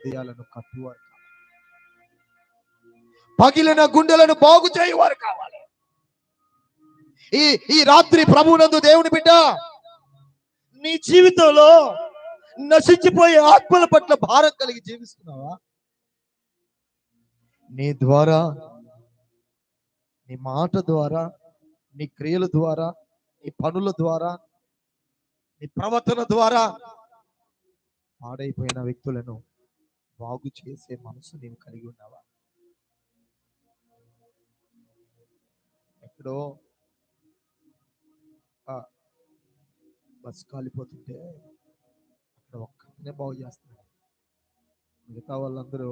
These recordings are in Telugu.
హృదయాలను కట్టువారు కావాలి. పగిలిన గుండెలను బాగు చేయవారు కావాలి. ఈ ఈ రాత్రి ప్రభువునందు దేవుని బిడ్డ, నీ జీవితంలో నశించిపోయే ఆత్మల పట్ల భారం కలిగి జీవిస్తున్నావా? నీ ద్వారా, నీ మాట ద్వారా, నీ క్రియల ద్వారా, నీ పనుల ద్వారా, నీ ప్రవర్తన ద్వారా పాడైపోయిన వ్యక్తులను బాగు చేసే మనసు నీవు కలిగి ఉన్నావా? ఎక్కడో బస్ కాలిపోతుంటే అక్కడ ఒక్కనే బాగు చేస్తున్నాడు. మిగతా వాళ్ళందరూ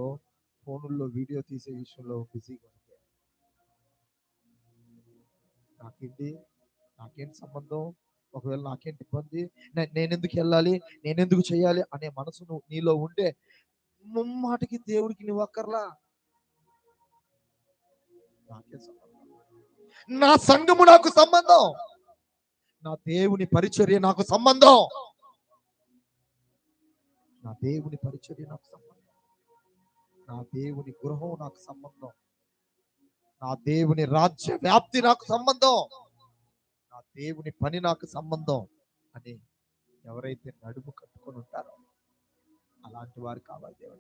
ఫోనుల్లో వీడియో తీసే విషయంలో బిజీగా ఉంటారు. నాకేంటి సంబంధం, ఒకవేళ నాకేంటి ఇబ్బంది, నేనెందుకు వెళ్ళాలి, నేనెందుకు చేయాలి అనే మనసు నీలో ఉంటే ముమ్మాటికి దేవుడికి నువ్వు అక్కర్లా. నాకే సంబంధం, నా సంఘము నాకు సంబంధం, నా దేవుని పరిచర్య నాకు సంబంధం, నా దేవుని పరిచర్య నాకు సంబంధం, నా దేవుని గృహం నాకు సంబంధం, నా దేవుని రాజ్య వ్యాప్తి నాకు సంబంధం, నా దేవుని పని నాకు సంబంధం అని ఎవరైతే నడుము కట్టుకొని ఉంటారో అలాంటి వారు కావాలి దేవుడు.